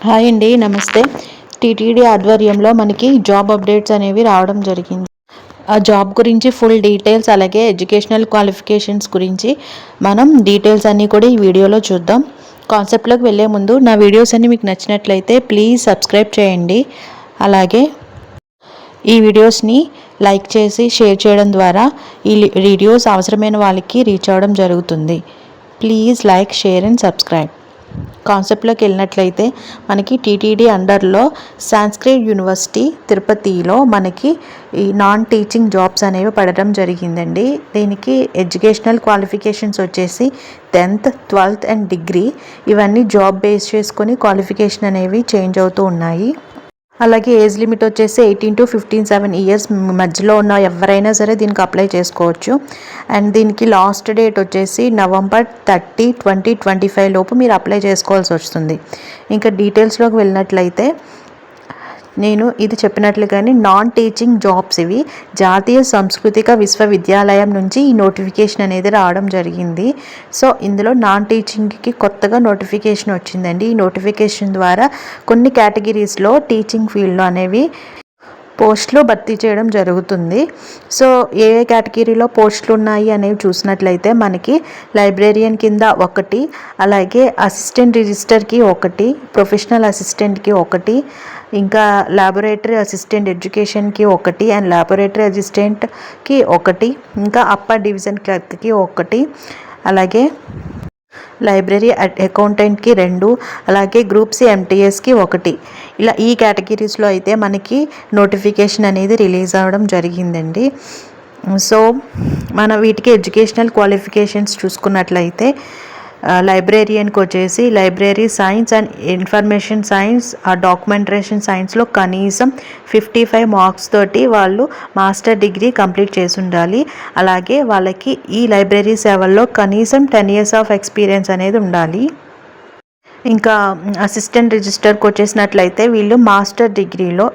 Hi అండి, నమస్తే. TTD ఆధ్వర్యంలో మనకి జాబ్ అప్డేట్స్ అనేవి రావడం జరిగింది. ఆ జాబ్ గురించి ఫుల్ డీటెయిల్స్, అలాగే ఎడ్యుకేషనల్ క్వాలిఫికేషన్స్ గురించి మనం డీటెయిల్స్ అన్నీ కూడా ఈ వీడియోలో చూద్దాం. కాన్సెప్ట్లోకి వెళ్ళే ముందు నా వీడియోస్ అన్నీ మీకు నచ్చినట్లయితే ప్లీజ్ సబ్స్క్రైబ్ చేయండి. అలాగే ఈ వీడియోస్ని లైక్ చేసి షేర్ చేయడం ద్వారా ఈ వీడియోస్ అవసరమైన వాళ్ళకి రీచ్ అవ్వడం జరుగుతుంది. Please like, share and subscribe. కాన్సెప్ట్లోకి వెళ్ళినట్లయితే మనకి టీటీడీ అండర్లో సాంస్క్రిట్ యూనివర్సిటీ తిరుపతిలో మనకి ఈ నాన్ టీచింగ్ జాబ్స్ అనేవి పడడం జరిగిందండి. దీనికి ఎడ్యుకేషనల్ క్వాలిఫికేషన్స్ వచ్చేసి 10th, 12th అండ్ డిగ్రీ, ఇవన్నీ జాబ్ బేస్ చేసుకొని క్వాలిఫికేషన్ అనేవి చేంజ్ అవుతూ ఉన్నాయి. అలాగే ఏజ్ లిమిట్ వచ్చేసి 18 to 57 ఇయర్స్ మధ్యలో ఉన్న ఎవరైనా సరే దీనికి అప్లై చేసుకోవచ్చు. అండ్ దీనికి లాస్ట్ డేట్ వచ్చేసి November 30, 2025 లోపు మీరు అప్లై చేసుకోవాల్సి వస్తుంది. ఇంకా డీటెయిల్స్లోకి వెళ్ళినట్లయితే నేను ఇది చెప్పినట్లుగానే నాన్ టీచింగ్ జాబ్స్ ఇవి. జాతీయ సాంస్కృతిక విశ్వవిద్యాలయం నుంచి ఈ నోటిఫికేషన్ అనేది రావడం జరిగింది. సో ఇందులో నాన్ టీచింగ్కి కొత్తగా నోటిఫికేషన్ వచ్చిందండి. ఈ నోటిఫికేషన్ ద్వారా కొన్ని కేటగిరీస్లో టీచింగ్ ఫీల్డ్లో అనేవి పోస్టులు భర్తీ చేయడం జరుగుతుంది. సో ఏ కేటగిరీలో పోస్టులు ఉన్నాయి అనేవి చూసినట్లయితే మనకి లైబ్రేరియన్ కింద 1, అలాగే అసిస్టెంట్ రిజిస్టర్కి 1, ప్రొఫెషనల్ అసిస్టెంట్కి 1, ఇంకా ల్యాబొరేటరీ అసిస్టెంట్ ఎడ్యుకేషన్కి 1 అండ్ ల్యాబొరేటరీ అసిస్టెంట్కి 1, ఇంకా అప్పర్ డివిజన్ క్లర్క్కి 1, అలాగే లైబ్రరీ అకౌంటెంట్కి 2, అలాగే గ్రూప్ సి ఎంటీఎస్కి 1. ఇలా ఈ కేటగిరీస్లో అయితే మనకి నోటిఫికేషన్ అనేది రిలీజ్ అవ్వడం జరిగిందండి. సో మనం వీటికి ఎడ్యుకేషనల్ క్వాలిఫికేషన్స్ చూసుకున్నట్లయితే లైబ్రేరియన్కి వచ్చేసి library science and information science, ఆ డాక్యుమెంటేషన్ సైన్స్లో కనీసం 55 మార్క్స్ తోటి వాళ్ళు మాస్టర్ డిగ్రీ కంప్లీట్ చేసి ఉండాలి. అలాగే వాళ్ళకి ఈ లైబ్రరీ సేవల్లో కనీసం 10 years ఆఫ్ ఎక్స్పీరియన్స్ అనేది ఉండాలి. ఇంకా అసిస్టెంట్ రిజిస్టర్కి వచ్చేసినట్లయితే వీళ్ళు మాస్టర్ డిగ్రీలో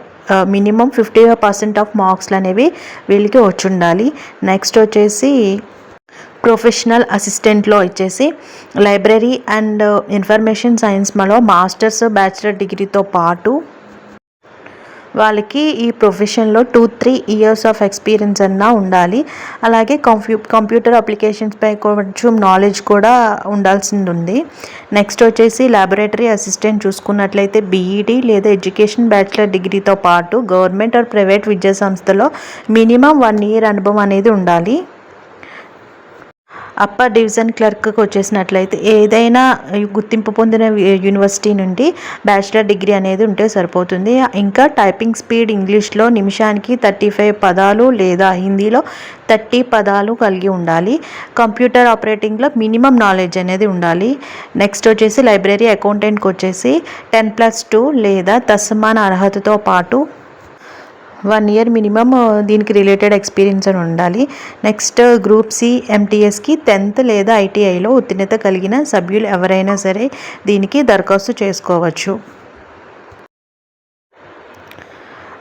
మినిమం 55% ఆఫ్ మార్క్స్లు అనేవి వీళ్ళకి వచ్చి ఉండాలి. నెక్స్ట్ వచ్చేసి ప్రొఫెషనల్ అసిస్టెంట్లో వచ్చేసి లైబ్రరీ అండ్ ఇన్ఫర్మేషన్ సైన్స్లో మాస్టర్స్, బ్యాచిలర్ డిగ్రీతో పాటు వాళ్ళకి ఈ ప్రొఫెషన్లో 2-3 years ఆఫ్ ఎక్స్పీరియన్స్ అన్నా ఉండాలి. అలాగే కంప్యూటర్ అప్లికేషన్స్పై కొంచెం నాలెడ్జ్ కూడా ఉండాల్సింది ఉంది. నెక్స్ట్ వచ్చేసి ల్యాబొరేటరీ అసిస్టెంట్ చూసుకున్నట్లయితే బీఈడీ లేదా ఎడ్యుకేషన్ బ్యాచిలర్ డిగ్రీతో పాటు గవర్నమెంట్ ఆర్ ప్రైవేట్ విద్యా సంస్థలో మినిమం 1 year అనుభవం అనేది ఉండాలి. అప్పర్ డివిజన్ క్లర్క్కి వచ్చేసినట్లయితే ఏదైనా గుర్తింపు పొందిన యూనివర్సిటీ నుండి బ్యాచిలర్ డిగ్రీ అనేది ఉంటే సరిపోతుంది. ఇంకా టైపింగ్ స్పీడ్ ఇంగ్లీష్లో నిమిషానికి 35 పదాలు లేదా హిందీలో 30 పదాలు కలిగి ఉండాలి. కంప్యూటర్ ఆపరేటింగ్లో మినిమం నాలెడ్జ్ అనేది ఉండాలి. నెక్స్ట్ వచ్చేసి లైబ్రరీ అకౌంటెంట్కి వచ్చేసి 10+2 లేదా తత్సమాన అర్హతతో పాటు 1 year మినిమం దీనికి రిలేటెడ్ ఎక్స్పీరియన్స్ అని ఉండాలి. నెక్స్ట్ గ్రూప్ సి ఎంటీఎస్కి 10th లేదా ఐటీఐలో ఉత్తీర్ణత కలిగిన సభ్యులు ఎవరైనా సరే దీనికి దరఖాస్తు చేసుకోవచ్చు.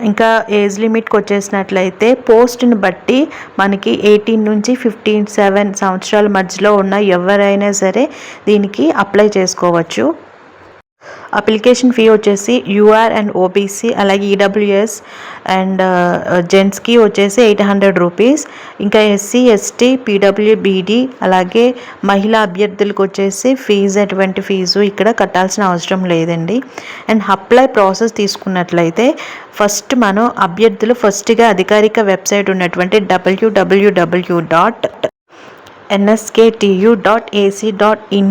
ఇంకా ఏజ్ లిమిట్కి వచ్చేసినట్లయితే పోస్ట్ని బట్టి మనకి 18 నుంచి 57 సంవత్సరాల మధ్యలో ఉన్న ఎవరైనా సరే దీనికి అప్లై చేసుకోవచ్చు. అప్లికేషన్ ఫీ వచ్చేసి యూఆర్ అండ్ ఓబీసీ, అలాగే ఈడబ్ల్యూఎస్ అండ్ జెంట్స్కి వచ్చేసి 800 రూపీస్. ఇంకా ఎస్సీ, ఎస్టీ, పీడబ్ల్యూబీడీ, అలాగే మహిళా అభ్యర్థులకు వచ్చేసి ఎటువంటి ఫీజు ఇక్కడ కట్టాల్సిన అవసరం లేదండి. అండ్ అప్లై ప్రాసెస్ తీసుకున్నట్లయితే ఫస్ట్ మనం అభ్యర్థులు ఫస్ట్గా అధికారిక వెబ్సైట్ ఉన్నటువంటి www.nsktu.ac.in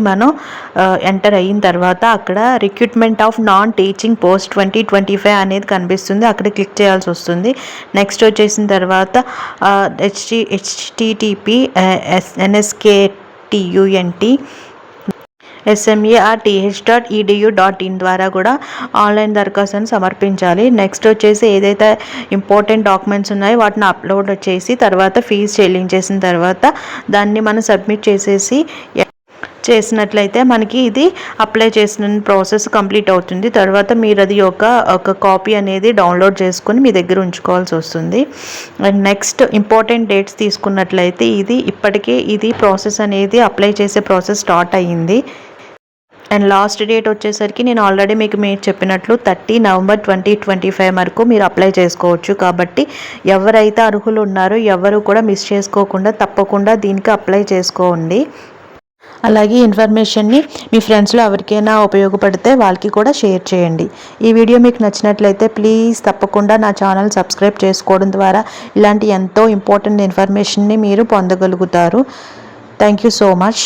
మనం ఎంటర్ అయిన తర్వాత అక్కడ recruitment of non teaching post 2025 అనేది కనిపిస్తుంది. అక్కడ క్లిక్ చేయాల్సి వస్తుంది. నెక్స్ట్ వచ్చేసిన తర్వాత http nsktunt.smart.edu.in ద్వారా కూడా ఆన్లైన్ దరఖాస్తును సమర్పించాలి. నెక్స్ట్ వచ్చేసి ఏదైతే ఇంపార్టెంట్ డాక్యుమెంట్స్ ఉన్నాయో వాటిని అప్లోడ్ చేసి తర్వాత ఫీజు చెల్లించేసిన తర్వాత దాన్ని మనం సబ్మిట్ చేసినట్లయితే మనకి ఇది అప్లై చేసిన ప్రాసెస్ కంప్లీట్ అవుతుంది. తర్వాత మీరు అది ఒక కాపీ అనేది డౌన్లోడ్ చేసుకొని మీ దగ్గర ఉంచుకోవాల్సి వస్తుంది. అండ్ నెక్స్ట్ ఇంపార్టెంట్ డేట్స్ తీసుకున్నట్లయితే ఇప్పటికే ఇది ప్రాసెస్ అనేది అప్లై చేసే ప్రాసెస్ స్టార్ట్ అయ్యింది. అండ్ లాస్ట్ డేట్ వచ్చేసరికి నేను ఆల్రెడీ మీకు చెప్పినట్లు 30 నవంబర్ 2025 వరకు మీరు అప్లై చేసుకోవచ్చు. కాబట్టి ఎవరైతే అర్హులు ఉన్నారో ఎవరు కూడా మిస్ చేసుకోకుండా తప్పకుండా దీనికి అప్లై చేసుకోండి. అలాగే ఇన్ఫర్మేషన్ని మీ ఫ్రెండ్స్లో ఎవరికైనా ఉపయోగపడితే వాళ్ళకి కూడా షేర్ చేయండి. ఈ వీడియో మీకు నచ్చినట్లయితే ప్లీజ్ తప్పకుండా నా ఛానల్ సబ్స్క్రైబ్ చేసుకోవడం ద్వారా ఇలాంటి ఎంతో ఇంపార్టెంట్ ఇన్ఫర్మేషన్ని మీరు పొందగలుగుతారు. Thank you so much.